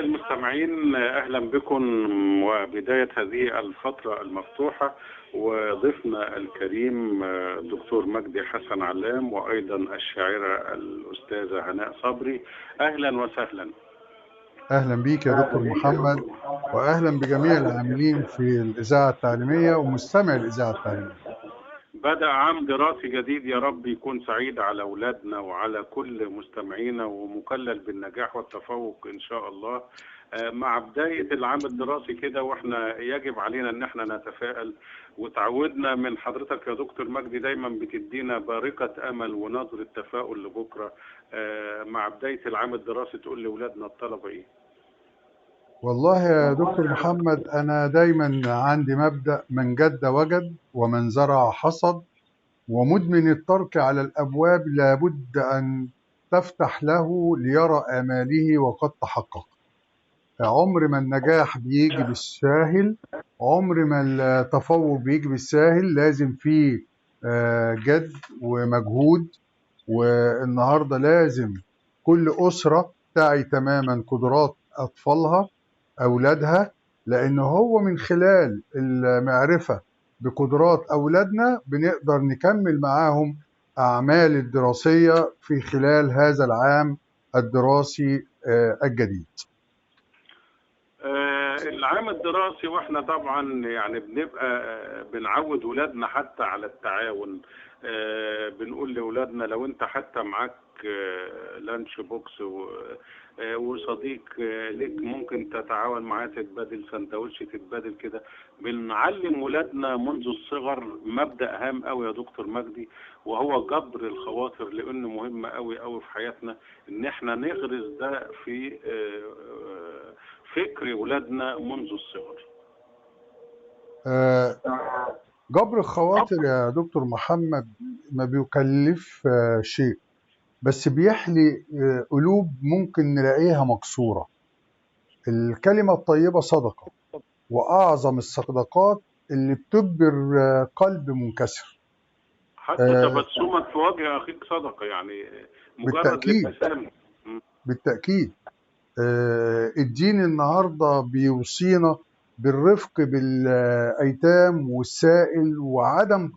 أعزائي المستمعين، أهلا بكم وبداية هذه الفترة المفتوحة، وضيفنا الكريم الدكتور مجدي حسن علام، وأيضا الشاعرة الأستاذة هناء صبري. أهلا وسهلا. أهلا بيك يا دكتور محمد، وأهلا بجميع العاملين في الإذاعة التعليمية ومستمع الإذاعة التعليمية. بدأ عام دراسي جديد، يا رب يكون سعيد على أولادنا وعلى كل مستمعينا، ومكلل بالنجاح والتفوق إن شاء الله. مع بداية العام الدراسي كده، وإحنا يجب علينا إن إحنا نتفائل، وتعودنا من حضرتك يا دكتور مجدي دايما بتدينا بارقة أمل ونظرة تفاؤل لبكرة. مع بداية العام الدراسي تقول لأولادنا الطلبة إيه؟ والله يا دكتور محمد، أنا دايما عندي مبدأ: من جد وجد، ومن زرع حصد، ومدمن الترك على الأبواب لابد أن تفتح له ليرى آماله وقد تحقق. عمر ما النجاح بيجي بالساهل، عمر ما التفوق بيجي بالساهل، لازم فيه جد ومجهود. والنهارده لازم كل أسرة تعي تماما قدرات أطفالها، أولادها، لأن هو من خلال المعرفة بقدرات أولادنا بنقدر نكمل معاهم أعمال الدراسية في خلال هذا العام الدراسي الجديد. العام الدراسي، واحنا طبعا يعني بنبقى بنعود ولادنا حتى على التعاون. بنقول لاولادنا لو انت حتى معاك لانش بوكس وصديق ليك ممكن تتعاون معاه، تتبادل سندوتش، تتبادل كده. بنعلم ولادنا منذ الصغر مبدأ هام قوي يا دكتور مجدي، وهو جبر الخواطر، لانه مهم قوي قوي في حياتنا ان احنا نغرس ده في فكر ولادنا منذ الصغر. جبر الخواطر يا دكتور محمد ما بيكلف شيء، بس بيحلي قلوب ممكن نلاقيها مكسورة. الكلمة الطيبة صدقة، وأعظم الصدقات اللي بتجبر قلب منكسر. حتى تبسمك في وجه أخيك صدقة، يعني مجرد الابتسامة. بالتأكيد. الدين النهاردة بيوصينا بالرفق بالأيتام والسائل وعدم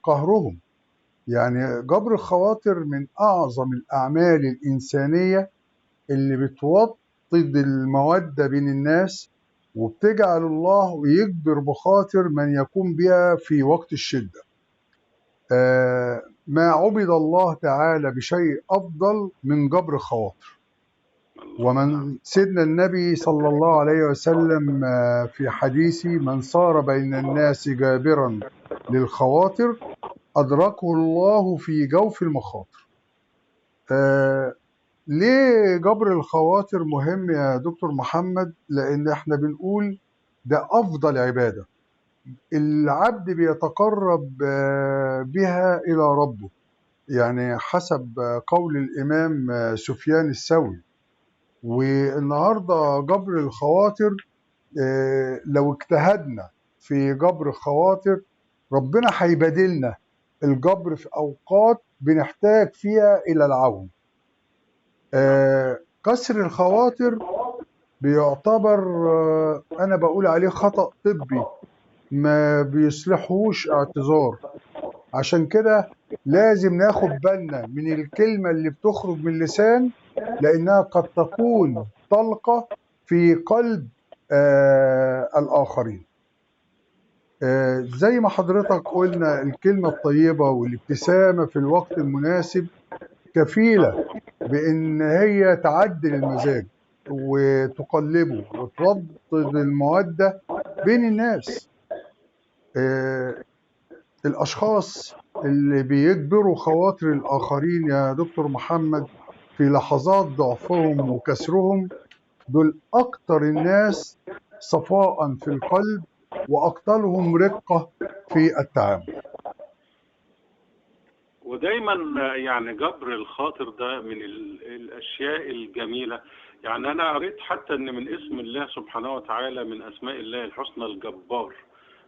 قهرهم. يعني جبر الخواطر من أعظم الأعمال الإنسانية اللي بتوطد المودة بين الناس، وبتجعل الله يجبر بخاطر من يقوم بها في وقت الشدة. ما عبد الله تعالى بشيء أفضل من جبر الخواطر. ومن سيدنا النبي صلى الله عليه وسلم في حديث: من صار بين الناس جابرا للخواطر أدركه الله في جوف المخاطر. ليه جبر الخواطر مهم يا دكتور محمد؟ لأن احنا بنقول ده أفضل عبادة العبد بيتقرب بها إلى ربه، يعني حسب قول الإمام سفيان الثوري. والنهارده جبر الخواطر، لو اجتهدنا في جبر الخواطر ربنا هيبادلنا الجبر في أوقات بنحتاج فيها إلى العون. كسر الخواطر بيعتبر أنا بقول عليه خطأ طبي ما بيصلحوش اعتذار. عشان كده لازم ناخد بالنا من الكلمة اللي بتخرج من اللسان، لأنها قد تكون طلقة في قلب الآخرين. زي ما حضرتك قلنا، الكلمة الطيبة والابتسامة في الوقت المناسب كفيلة بأن هي تعدل المزاج وتقلبه وتوطد المودة بين الناس. الأشخاص اللي بيجبروا خواطر الآخرين يا دكتور محمد في لحظات ضعفهم وكسرهم، دول أكتر الناس صفاء في القلب وأقتلهم رقة في التعامل. ودايما يعني جبر الخاطر ده من الأشياء الجميلة. يعني أنا قريت حتى أن من اسم الله سبحانه وتعالى، من أسماء الله الحسنى الجبار.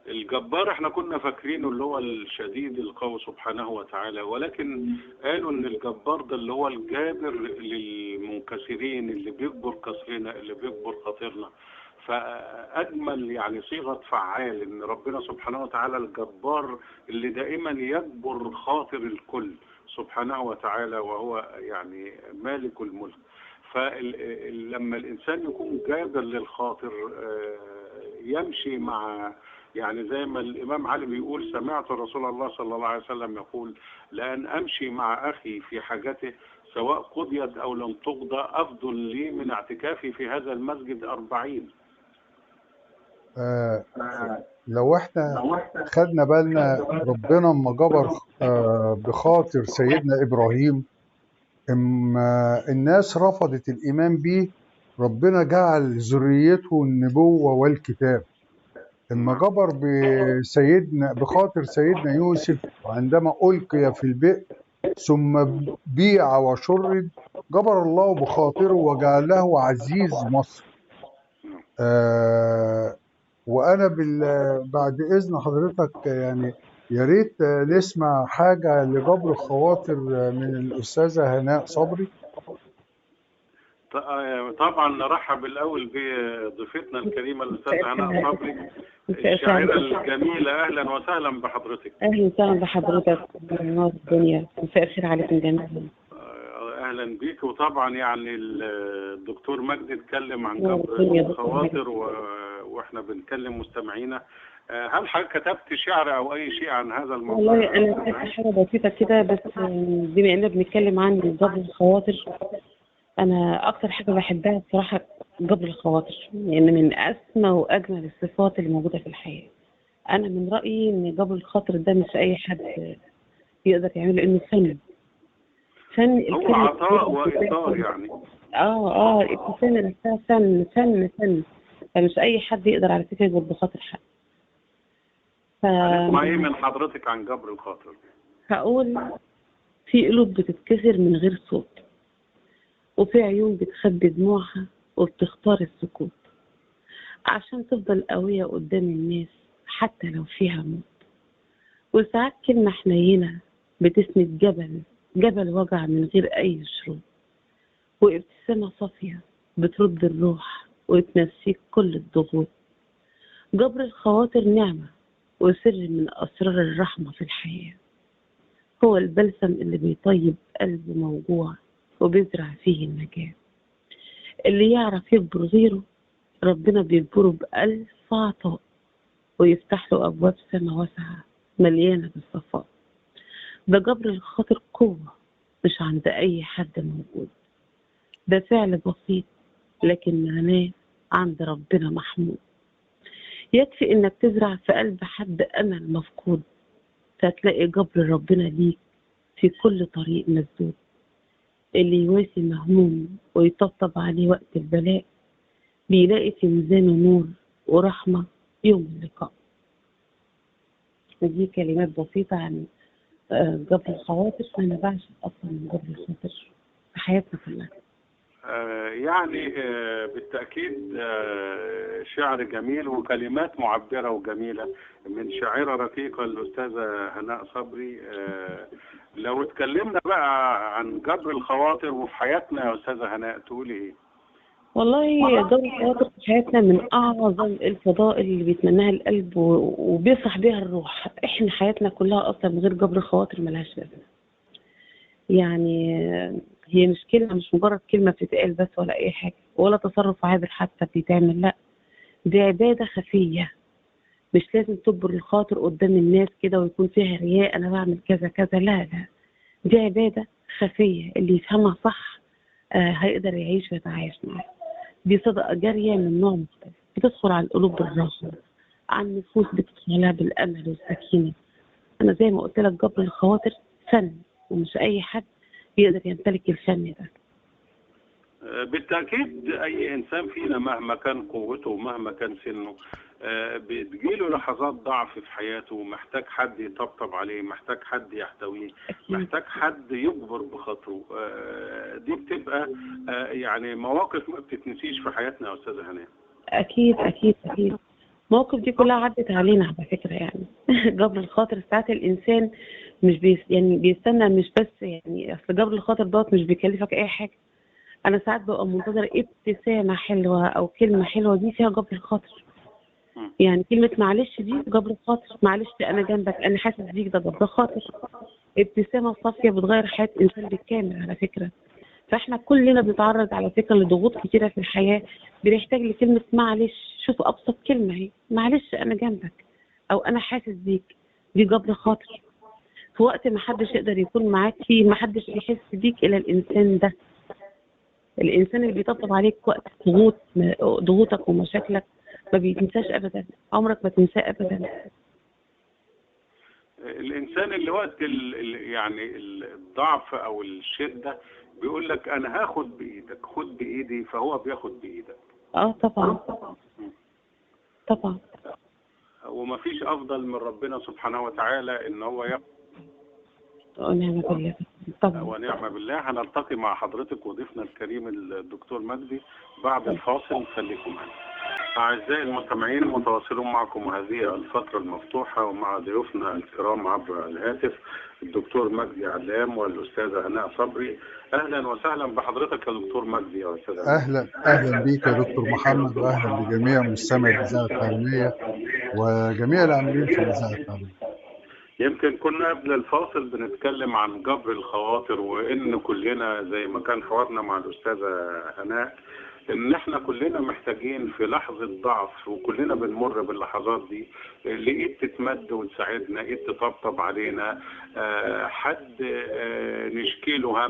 الجبار احنا كنا فاكرينه اللي هو الشديد القوي سبحانه وتعالى، ولكن قالوا ان الجبار ده اللي هو الجابر للمنكسرين، اللي بيجبر كسرنا، اللي بيجبر خاطرنا. فأجمل يعني صيغة فعال ان ربنا سبحانه وتعالى الجبار اللي دائما يجبر خاطر الكل سبحانه وتعالى، وهو يعني مالك الملك. فلما الإنسان يكون جابر للخاطر يمشي مع، يعني زي ما الإمام علي بيقول: سمعت رسول الله صلى الله عليه وسلم يقول: لأن أمشي مع أخي في حاجته سواء قضيت أو لم تقضى أفضل لي من اعتكافي في هذا المسجد 40. لو احنا خدنا بالنا ربنا اما جبر بخاطر سيدنا إبراهيم، اما الناس رفضت الإيمان به، ربنا جعل ذريته النبوة والكتاب. اما جبر بخاطر سيدنا يوسف عندما ألقي في البئر ثم بيع وشرد، جبر الله بخاطره وجعله عزيز مصر. وأنا بعد إذن حضرتك يعني يا ريت نسمع حاجة لجبر الخواطر من الأستاذة هناء صبري. طبعا نرحب الأول بضيفتنا الكريمة الأستاذة هناء صبري الشاعرة الجميلة. أهلا وسهلا بحضرتك. أهلا وسهلا بحضرتك، نور الدنيا، مساء الخير عليكم جميعا. أهلا بيك. وطبعا يعني الدكتور مجدي اتكلم عن جبر الخواطر وإحنا بنكلم مستمعينا. هل حضرتك كتبت شعر أو أي شيء عن هذا الموضوع؟ والله أنا كتبت حاجة بسيطة كده، بس بما إننا بنتكلم عن جبر الخواطر، أنا أكتر حاجة بحبها بصراحة جبر الخواطر، لأن من أسمى وأجمل الصفات اللي موجودة في الحياة. أنا من رأيي إن جبر الخاطر ده مش أي حد يقدر يعمله، لأنه فن هو عطاء وإيثار يعني. الابتسامة نفسها فن. فمش أي حد يقدر على فكرة يجبر بخاطر حد. هنسمع إيه من حضرتك عن جبر الخاطر؟ هقول: في قلوب بتتكسر من غير صوت، وفي عيون بتخبي دموعها وبتختار السكوت عشان تفضل قوية قدام الناس حتى لو فيها موت. وساعات كلمة حنينة بتسند جبل وجع من غير أي شروط، وابتسامة صافية بترد الروح وتنسيك كل الضغوط. جبر الخواطر نعمة وسر من أسرار الرحمة في الحياة، هو البلسم اللي بيطيب قلب موجوع وبيزرع فيه النجاة. اللي يعرف يجبر غيره ربنا بيجبره بألف عطاء، ويفتح له أبواب سما واسعة مليانة بالصفاء. ده جبر الخاطر قوة مش عند أي حد موجود، ده فعل بسيط لكن معناه عند ربنا محمود. يكفي إنك تزرع في قلب حد أمل مفقود، فتلاقي جبر ربنا ليك في كل طريق مسدود. اللي يواسي مهموم ويطبطب عليه وقت البلاء بيلاقي في ميزانه نور ورحمة يوم اللقاء. دي كلمات بسيطة عن جبر الخواطر، وأنا بعشق أصلا جبر الخواطر في حياتنا كلها. يعني بالتأكيد شعر جميل وكلمات معبرة وجميلة من شاعرة رقيقة الأستاذة هناء صبري. لو اتكلمنا بقى عن جبر الخواطر وفي حياتنا يا أستاذة هناء تقولي إيه؟ والله جبر الخواطر في حياتنا من أعظم الفضائل اللي بيتمناها القلب وبيفرح بيها الروح. إحنا حياتنا كلها أصلا من غير جبر الخواطر ملهاش لازمة. يعني هي مش كلمة، مش مجرد كلمة بتتقال بس، ولا أي حاجة، ولا تصرف عابر حتى بيتعمل، لا، دي عبادة خفية. مش لازم تجبر الخاطر قدام الناس كده ويكون فيها رياء أنا بعمل كذا كذا، لا، دي عبادة خفية. اللي يفهمها صح هيقدر يعيش ويتعايش معاها. دي صدقة جارية من نوع مختلف، بتدخل على القلوب بالرحمة، على النفوس بتدخلها بالأمل والسكينة. أنا زي ما قلت لك جبر الخواطر فن، ومش أي حد يقدر يمتلك الفن ده. بالتأكيد أي إنسان فينا مهما كان قوته ومهما كان سنه بتجيله لحظات ضعف في حياته، محتاج حد يطبطب عليه، محتاج حد يحتويه، محتاج حد يجبر بخاطره. دي بتبقى يعني مواقف ما بتتنسيش في حياتنا يا أستاذة هناء. أكيد. المواقف دي كلها عدت علينا على فكرة يعني. جبر الخاطر ساعات الإنسان مش يعني بيستنى، مش بس يعني أصل جبر الخاطر دوت مش بيكلفك أي حاجة. أنا ساعات ببقى منتظرة ابتسامة حلوة أو كلمة حلوة، دي فيها جبر الخاطر. يعني كلمة معلش دي جبر الخاطر، معلش أنا جنبك، أنا حاسس بيك، ده جبر خاطر. ابتسامة صافية بتغير حياة إنسان بالكامل على فكرة. فاحنا كلنا بنتعرض على فكره لضغوط كتيره في الحياه، بنحتاج لكلمه معلش. شوف ابسط كلمه اهي، معلش انا جنبك او انا حاسس بيك، دي جبر خاطر. في وقت ما حدش يقدر يكون معاك فيه، ما حدش يحس بيك الا الانسان ده. الانسان اللي بيطبطب عليك وقت ضغوطك ومشاكلك ما بينساش ابدا، عمرك ما تنساه ابدا. الانسان اللي وقت يعني الضعف او الشده بيقول لك انا هاخد بايدك، خد بايدي، فهو بياخد بايدك. طبعا طبعا. ومفيش افضل من ربنا سبحانه وتعالى ان هو ياخد. ونعم بالله طبعا. ونعم بالله. هنلتقي مع حضرتك وضيفنا الكريم الدكتور مجدي بعد الفاصل، خليكم معنا. أعزائي المستمعين، متواصلون معكم هذه الفترة المفتوحة ومع ضيوفنا الكرام عبر الهاتف الدكتور مجدي علام والأستاذة هناء صبري. أهلا وسهلا بحضرتك يا دكتور مجدي يا أستاذ هناء. أهلا بيك يا دكتور محمد، وأهلا بجميع مستمعي الإذاعة التعليمية وجميع العاملين في الإذاعة التعليمية. يمكن كنا قبل الفاصل بنتكلم عن جبر الخواطر، وإن كلنا زي ما كان حوارنا مع الأستاذة هناء ان احنا كلنا محتاجين في لحظة ضعف، وكلنا بنمر باللحظات دي، لقيت تتمد وتساعدنا، لقيت تطبطب علينا، حد نشكي له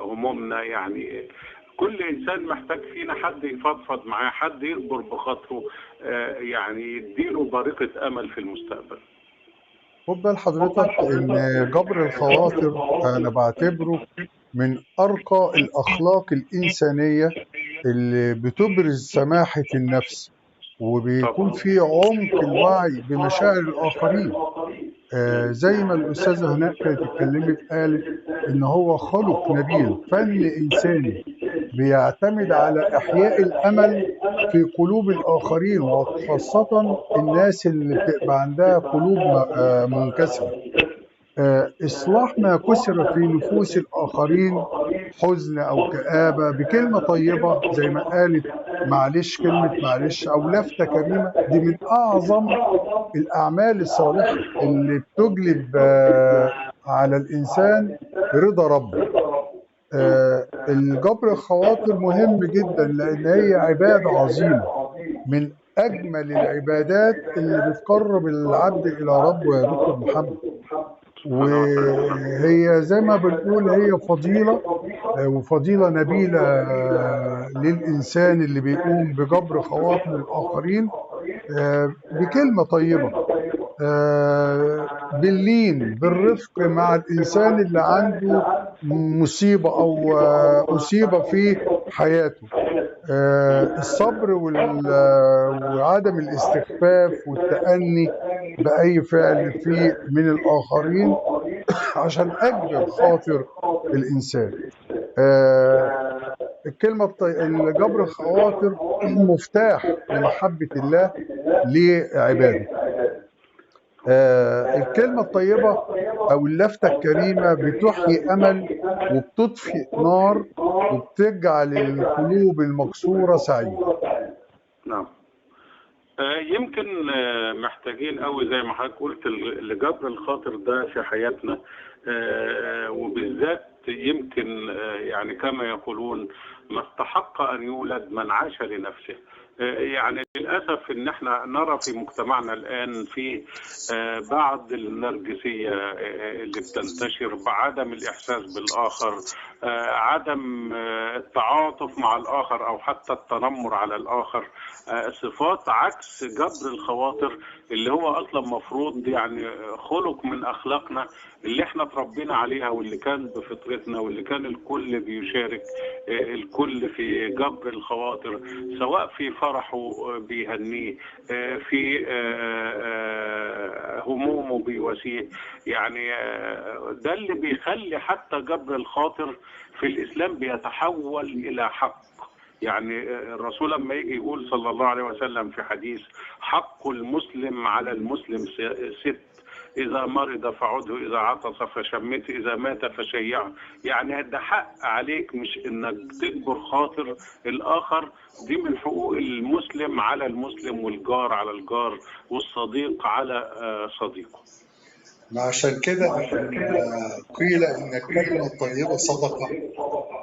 همومنا. يعني كل انسان محتاج فينا حد يفضفض معاه، حد يكبر بخاطره، يعني يديله بارقة امل في المستقبل. خد بال حضرتك ان جبر الخواطر انا بعتبره من ارقى الاخلاق الانسانيه اللي بتبرز سماحه النفس، وبيكون في عمق الوعي بمشاعر الاخرين. زي ما الاستاذه هناء كانت اتكلمت، قالت ان هو خلق نبيل، فن انساني بيعتمد على احياء الامل في قلوب الاخرين، وخاصه الناس اللي بتبقى عندها قلوب منكسره. اصلاح ما كسر في نفوس الاخرين، حزن او كآبه، بكلمه طيبه زي ما قالت معلش، كلمه معلش او لفته كريمه، دي من اعظم الاعمال الصالحه اللي بتجلب على الانسان رضا ربه. الجبر الخواطر مهم جدا لان هي عباده عظيمه، من اجمل العبادات اللي بتقرب العبد الى ربه يا دكتور محمد. وهي زي ما بنقول هي فضيله، وفضيله نبيله للانسان اللي بيقوم بجبر خواطر الاخرين بكلمه طيبه، باللين، بالرفق مع الإنسان اللي عنده مصيبة أو أصيب في حياته. الصبر وعدم الاستخفاف والتأني بأي فعل فيه من الآخرين عشان أجبر خاطر الإنسان. جبر الخواطر مفتاح لمحبة الله لعباده. الكلمة الطيبة أو اللفتة الكريمة بتحيي أمل، وبتطفئ نار، وبتجعل القلوب المكسورة سعيدة. نعم. يمكن محتاجين قوي زي ما حضرتك قلت لجبر الخاطر ده في حياتنا، وبالذات يمكن يعني كما يقولون ما استحق أن يولد من عاش لنفسه. يعني للأسف إن احنا نرى في مجتمعنا الآن في بعض النرجسية اللي بتنتشر، بعدم الإحساس بالآخر، عدم التعاطف مع الآخر أو حتى التنمر على الآخر، صفات عكس جبر الخواطر اللي هو أصلا مفروض يعني خلق من أخلاقنا اللي احنا تربينا عليها، واللي كان بفطرتنا، واللي كان الكل بيشارك الكل في جبر الخواطر، سواء في فرحه بيهنيه، في همومه بيواسيه. يعني ده اللي بيخلي حتى جبر الخاطر في الإسلام بيتحول إلى حق. يعني الرسول لما يجي يقول صلى الله عليه وسلم في حديث: حق المسلم على المسلم ست: إذا مرض فعده، إذا عطس فشمته، إذا مات فشيعه. يعني ده حق عليك، مش إنك تجبر خاطر الآخر. دي من حقوق المسلم على المسلم، والجار على الجار، والصديق على صديقه. عشان كده قيل إن الكلمة الطيبة صدقة.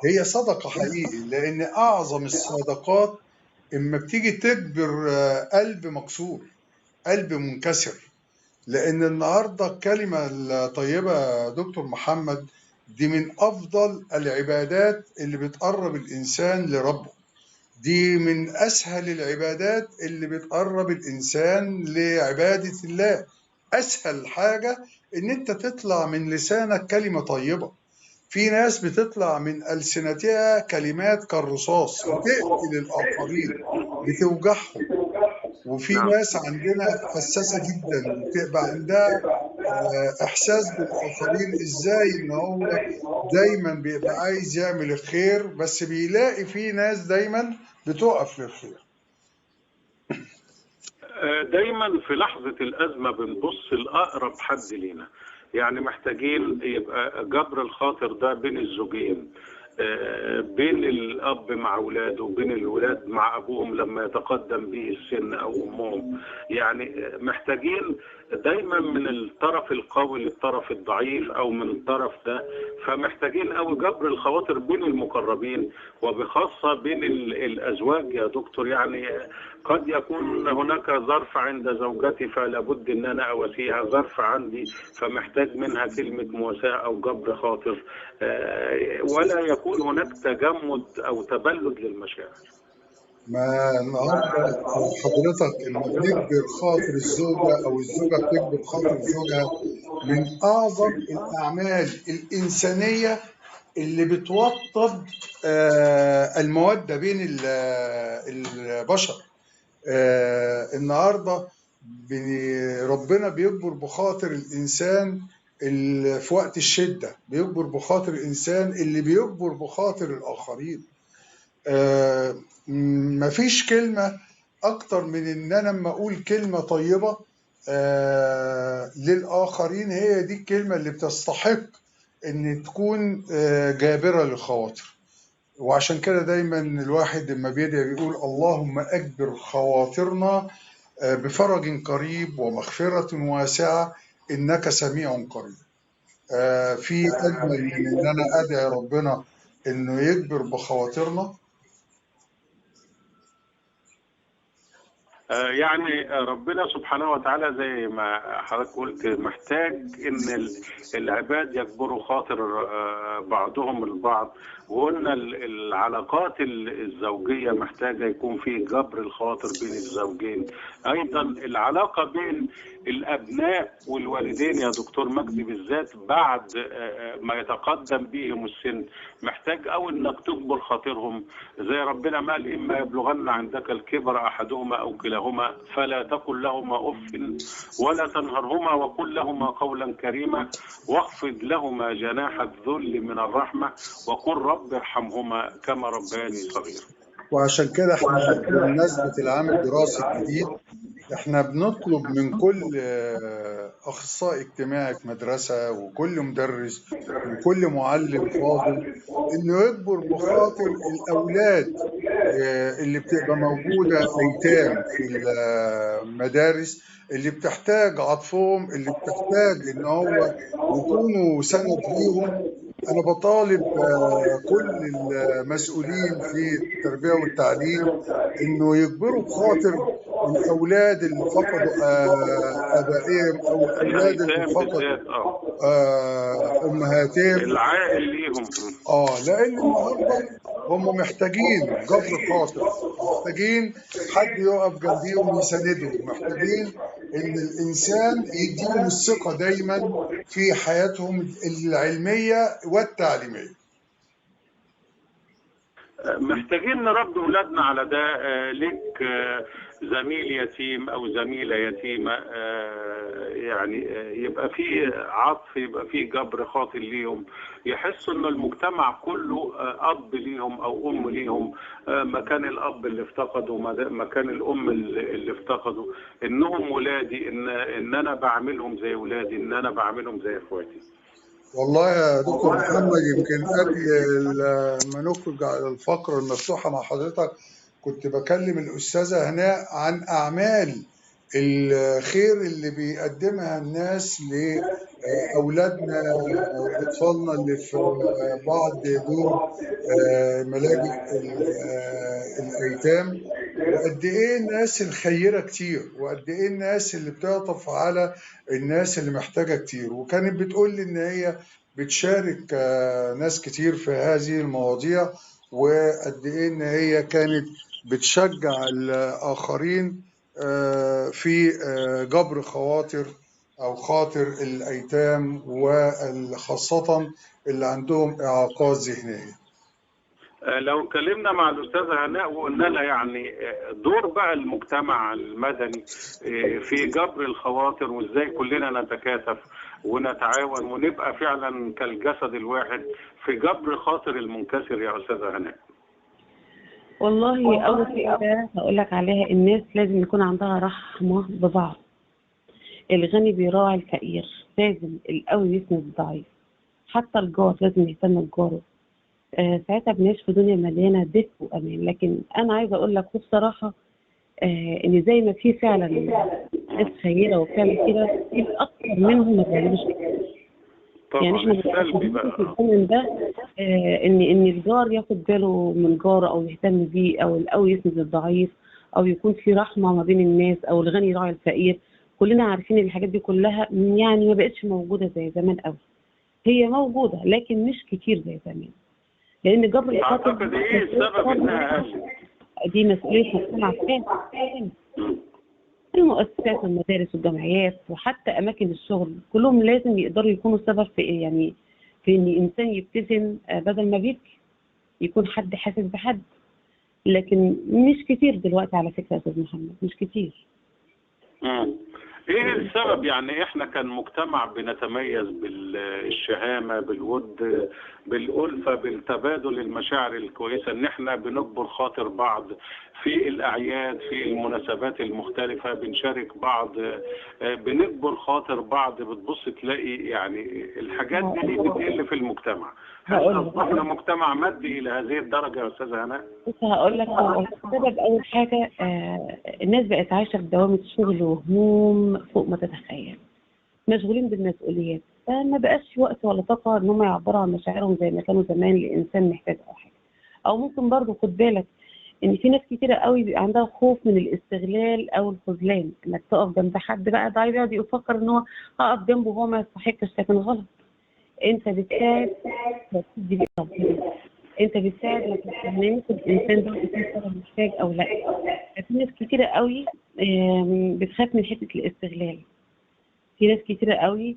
هي صدقة حقيقي، لأن أعظم الصدقات إما بتيجي تجبر قلب مكسور، قلب منكسر. لأن النهاردة الكلمة الطيبة يا دكتور محمد دي من أفضل العبادات اللي بتقرب الإنسان لربه. دي من أسهل العبادات اللي بتقرب الإنسان لعبادة الله. أسهل حاجة إن أنت تطلع من لسانك كلمة طيبة. في ناس بتطلع من ألسنتها كلمات كالرصاص بتقتل الآخرين، بتوجعهم. وفي نعم. ناس عندنا حساسة جدا وبتبقى عندها إحساس بالآخرين، إزاي إن هو دايما بيبقى عايز يعمل الخير، بس بيلاقي في ناس دايما بتقف للخير. دايما في لحظة الأزمة بنبص لأقرب حد لينا. يعني محتاجين يبقى جبر الخاطر ده بين الزوجين، بين الأب مع أولاده، وبين الولاد مع أبوهم لما يتقدم به السن أو أمهم. يعني محتاجين دايما من الطرف القوي للطرف الضعيف، أو من الطرف ده. فمحتاجين أوي جبر الخواطر بين المقربين، وبخاصة بين الأزواج يا دكتور. يعني قد يكون هناك ظرف عند زوجتي فلا بد ان انا اواسيها، ظرف عندي فمحتاج منها كلمه مواساه او جبر خاطر، ولا يكون هناك تجمد او تبلد للمشاعر. ما النهارده حضرتك لما بنجبر خاطر الزوجة أو الزوجة بتجبر خاطر زوجها، من أعظم الأعمال الإنسانية اللي بتوطد المودة بين البشر. النهارده ربنا بيجبر بخاطر الإنسان اللي في وقت الشدة، بيجبر بخاطر الإنسان اللي بيجبر بخاطر الآخرين. مفيش كلمة أكتر من إن أنا لما أقول كلمة طيبة للآخرين، هي دي الكلمة اللي بتستحق إن تكون جابرة للخواطر. وعشان كده دايما الواحد لما بيدعي بيقول: اللهم أجبر خواطرنا بفرج قريب ومغفرة واسعة إنك سميع قريب. في أجمل من إن أنا أدعي ربنا إنه يجبر بخواطرنا؟ يعني ربنا سبحانه وتعالى زي ما حضرتك قلت محتاج ان العباد يجبروا خاطر بعضهم البعض. وقلنا العلاقات الزوجية محتاجة يكون في جبر الخاطر بين الزوجين. ايضا العلاقة بين الابناء والوالدين يا دكتور مجدي، بالذات بعد ما يتقدم بهم السن، محتاج أو انك تجبر خاطرهم. زي ربنا ما قال: اما يبلغن عندك الكبر احدهما او كلاهما فلا تقل لهما اف ولا تنهرهما وقل لهما قولا كريما واخفض لهما جناح الذل من الرحمة وقل رب ارحمهما كما ربياني صغيرا. وعشان كده احنا بمناسبة العام الدراسي الجديد احنا بنطلب من كل اخصائي اجتماعي في مدرسة وكل مدرس وكل معلم فاضل انه يجبر بخاطر الاولاد اللي بتبقى موجودة ايتام في المدارس، اللي بتحتاج عطفهم، اللي بتحتاج ان هو يكونوا سند ليهم. أنا بطالب كل المسؤولين في التربية والتعليم إنه يجبروا بخاطر الأولاد اللي فقدوا آبائهم، أو الأولاد اللي فقدوا أمهاتهم، العائل ليهم. لأن النهارده هم محتاجين جبر خاطر، محتاجين حد يقف جنبيهم يساندهم، محتاجين إن الإنسان يديهم الثقة دايما في حياتهم العلمية والتعليمية. محتاجين نربي ولادنا على ده. ليك زميل يتيم او زميله يتيمه، يعني يبقى في عطف، يبقى في جبر خاطر ليهم، يحسوا ان المجتمع كله اب ليهم او ام ليهم، مكان الاب اللي افتقده، مكان الام اللي افتقده، انهم ولادي، ان انا بعملهم زي ولادي، ان انا بعملهم زي اخواتي. والله يا دكتور محمد، يمكن قبل ما نخرج على الفقرة المفتوحة مع حضرتك كنت بكلم الأستاذة هناء عن أعمال الخير اللي بيقدمها الناس لأولادنا أو أطفالنا اللي في بعض دور ملاجئ الأيتام، وقد إيه الناس الخيرة كتير، وقد إيه الناس اللي بتعطف على الناس اللي محتاجة كتير. وكانت بتقول لي إن هي بتشارك ناس كتير في هذه المواضيع، وقد إيه إن هي كانت بتشجع الآخرين في جبر خواطر أو خاطر الأيتام، وخاصة اللي عندهم إعاقات ذهنية. لو اتكلمنا مع الأستاذة هناء وقلنا لها يعني دور بقى المجتمع المدني في جبر الخواطر، وازاي كلنا نتكاتف ونتعاون ونبقى فعلا كالجسد الواحد في جبر خاطر المنكسر يا أستاذة هناء. والله أول حاجة هقول لك عليها، الناس لازم يكون عندها رحمة ببعض. الغني بيراعي الفقير، لازم القوي يسند الضعيف، حتى الجار لازم يهتم بجاره. ساعتها بنعيش في دنيا مليانة دفء وأمان. لكن أنا عايزة أقول لك بصراحة إن زي ما في فعلا ناس خيرة وبتعمل كده، في أكتر منهم ما بيعملوش كده. يعني احنا السلبي بقى في الزمن ده ان الجار ياخد باله من جاره او يهتم بيه، او القوي يسند الضعيف، او يكون في رحمه ما بين الناس، او الغني يراعي الفقير. كلنا عارفين ان الحاجات دي كلها يعني ما بقتش موجوده زي زمان قوي. هي موجوده لكن مش كتير زي زمان، لان جبر الخاطر أعتقد إيه السبب إنها قلت؟ دي مسؤوليه مجتمع كامل. المؤسسات والمدارس والجمعيات وحتى اماكن الشغل كلهم لازم يقدروا يكونوا سبب في يعني في ان انسان يبتسم بدل ما بيبكي، يكون حد حاسس بحد. لكن مش كتير دلوقتي على فكره يا استاذ محمد، مش كتير. ايه السبب؟ يعني احنا كان مجتمع بنتميز بالشهامة، بالود، بالألفة، بالتبادل المشاعر الكويسة، ان احنا بنجبر خاطر بعض في الأعياد، في المناسبات المختلفة، بنشارك بعض، بنجبر خاطر بعض. بتبص تلاقي يعني الحاجات دي بتقل في المجتمع. هل أصبحنا مجتمع مادي إلى هذه الدرجة يا أستاذة هناء؟ بص هقول لك السبب. أول حاجة الناس بقت عايشة في دوامة شغل وهموم فوق ما تتخيل، مشغولين بالمسؤوليات، ما بقاش في وقت ولا طاقة إن هم يعبروا عن مشاعرهم زي ما كانوا زمان لإنسان محتاج أو حاجة. أو ممكن برضه خد بالك إن في ناس كتيرة قوي بيبقى عندها خوف من الاستغلال أو الخذلان، إنك تقف جنب حد بقى ضعيف يقعد يفكر إن هو هقف جنبه وهو ما يستحقش، لكن غلط. أنت بتساعد وتدي بإيدك، انت بتساعد لكن ممكن الانسان ده يكون محتاج او لا. في ناس كتيره قوي بتخاف من حته الاستغلال. في ناس كتيره قوي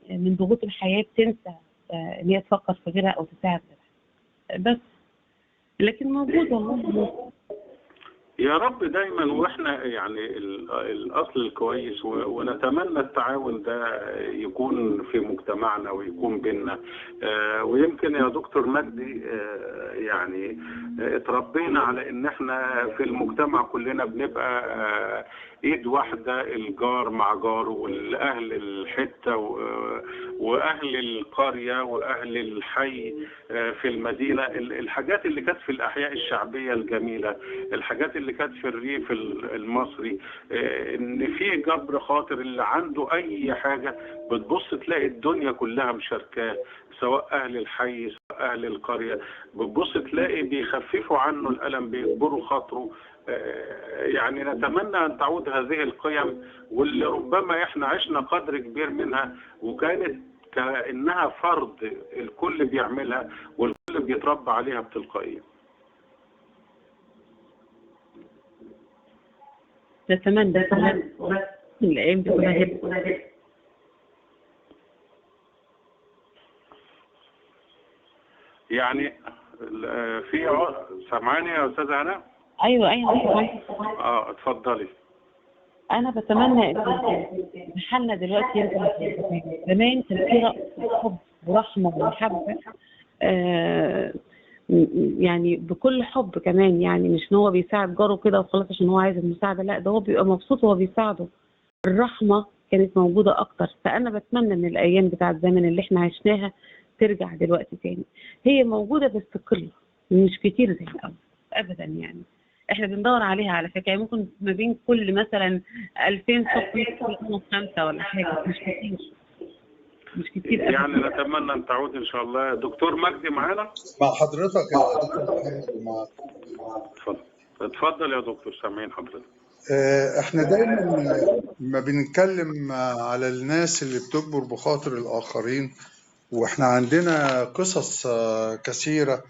من ضغوط الحياه بتنسى ان هي تفكر في غيرها او تساعد غيرها بس. لكن موجود والله. يا رب دايما، واحنا يعني الاصل الكويس، ونتمنى التعاون ده يكون في مجتمعنا ويكون بيننا. ويمكن يا دكتور مجدي يعني اتربينا على ان احنا في المجتمع كلنا بنبقى ايد واحده، الجار مع جاره، والاهل الحته واهل القريه واهل الحي في المدينه. الحاجات اللي كانت في الاحياء الشعبيه الجميله، الحاجات اللي كانت في الريف المصري، ان في جبر خاطر، اللي عنده اي حاجه بتبص تلاقي الدنيا كلها مشاركاه، سواء اهل الحي سواء اهل القريه، بتبص تلاقي بيخففوا عنه الالم، بيجبروا خاطره. يعني نتمنى ان تعود هذه القيم، واللي ربما احنا عشنا قدر كبير منها، وكانت كانها فرض الكل بيعملها والكل بيتربى عليها بتلقائيه. نتمنى الايام دي كلها. يعني سامعاني يا استاذه هنا؟ ايوه اتفضلي. انا بتمنى ان حالنا دلوقتي يرجع زمان. كان في رأس حب ورحمه ومحبه، يعني بكل حب كمان، يعني مش ان هو بيساعد جاره كده وخلاص عشان هو عايز المساعده، لا ده هو بيبقى مبسوط وهو بيساعده. الرحمه كانت موجوده اكتر. فانا بتمنى ان الايام بتاعت زمان اللي احنا عشناها ترجع دلوقتي تاني. هي موجوده بس قله، مش كتير زي الاول ابدا. يعني احنا بندور عليها على فكره، يعني ممكن ما بين كل مثلا 2000 شخص يكونوا 5 ولا حاجه، مش كتير يعني نتمنى ان تعود ان شاء الله. دكتور مجدي معانا؟ مع حضرتك يا دكتور محمد ومعاك. اتفضل يا دكتور، سامعين حضرتك. احنا دايما ما بنتكلم على الناس اللي بتجبر بخاطر الآخرين، واحنا عندنا قصص كثيرة.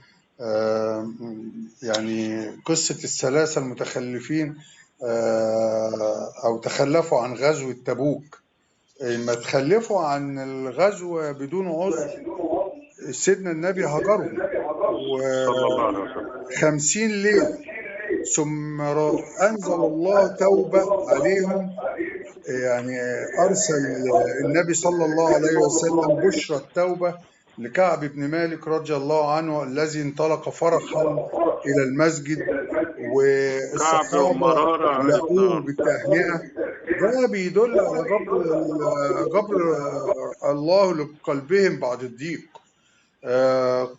يعني قصة الثلاثة المتخلفين أو تخلفوا عن غزوة تبوك. ما تخلفوا عن الغزوة بدون عذر، سيدنا النبي هجرهم صلى الله عليه وسلم 50 ليلة، ثم أنزل الله توبة عليهم. يعني أرسل النبي صلى الله عليه وسلم بشرى التوبة لكعب بن مالك رضي الله عنه، الذي انطلق فرحا إلى المسجد والصحابة لقوه بالتهنئة. ده بيدل على جبر الله لقلبهم بعد الضيق.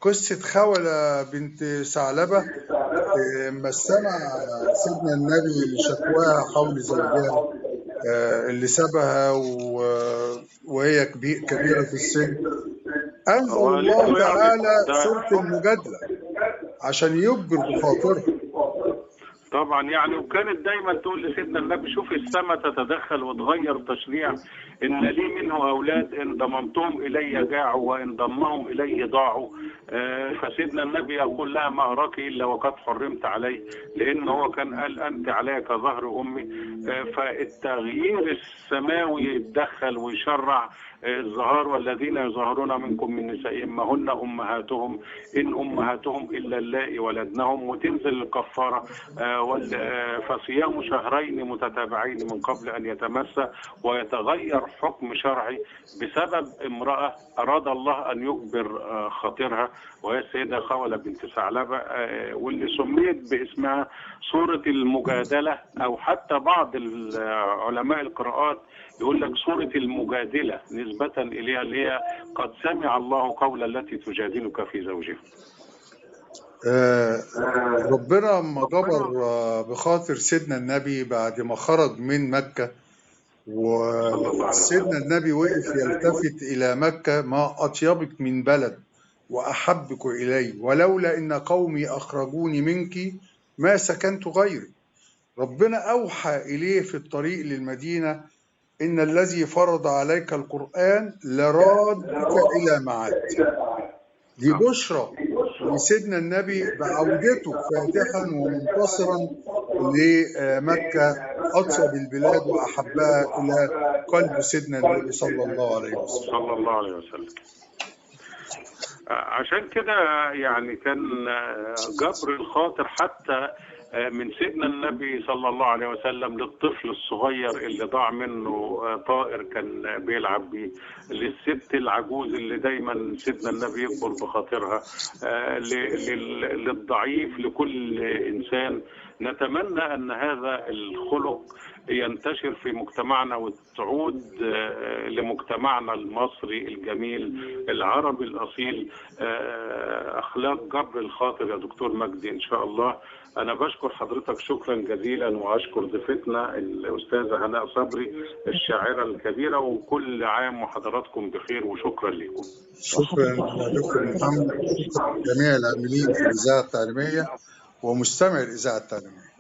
قصة خولة بنت ثعلبة، لما استمع سيدنا النبي لشكواها حول زوجها اللي سابها وهي كبيرة في السن، أنزل الله تعالى سورة المجادلة عشان يجبر بخاطرها. طبعا يعني، وكانت دايما تقول لسيدنا النبي شوف السماء تتدخل وتغير تشريع، ان لي منه اولاد ان ضممتهم الي جاعوا وان ضمهم الي ضاعوا. فسيدنا النبي يقول لها ما اراك الا وقد حرمت عليه، لان هو كان قال انت علي كظهر امي. فالتغيير السماوي يتدخل ويشرع الظهار، والذين يظهرون منكم من نسائهم ما هن امهاتهم ان امهاتهم الا اللائي ولدنهم، وتنزل الكفاره فصيام شهرين متتابعين من قبل ان يتمسى، ويتغير حكم شرعي بسبب امراه اراد الله ان يجبر خاطرها، وهي السيده خولة بنت ثعلبه، واللي سميت باسمها سوره المجادله، او حتى بعض علماء القراءات يقول لك سورة المجادلة نسبة إليها، اللي هي قد سمع الله قول التي تجادلك في زوجها. ربنا ما جبر بخاطر سيدنا النبي بعد ما خرج من مكة، وسيدنا النبي وقف يلتفت إلى مكة: ما أطيبك من بلد وأحبك إلي، ولولا إن قومي أخرجوني منك ما سكنت غيري. ربنا أوحى إليه في الطريق للمدينة: إن الذي فرض عليك القرآن لرادك إلى معاد. دي بشرى لسيدنا النبي بعودته فاتحا ومنتصرا لمكة، أطيب البلاد وأحبها إلى قلب سيدنا النبي صلى الله عليه وسلم. صلى الله عليه وسلم. عشان كده يعني كان جبر الخاطر حتى من سيدنا النبي صلى الله عليه وسلم للطفل الصغير اللي ضاع منه طائر كان بيلعب بيه، للست العجوز اللي دايما سيدنا النبي يكبر بخاطرها، للضعيف، لكل إنسان. نتمنى أن هذا الخلق ينتشر في مجتمعنا وتعود لمجتمعنا المصري الجميل العربي الأصيل أخلاق جبر الخاطر يا دكتور مجدي إن شاء الله. أنا بشكر حضرتك شكرا جزيلا، وأشكر ضيفتنا الأستاذة هناء صبري الشاعرة الكبيرة، وكل عام وحضراتكم بخير، وشكرا لكم. شكرا يا دكتور محمد، جميع العاملين في الإذاعة التعليمية ومستمع الإذاعة التعليمية.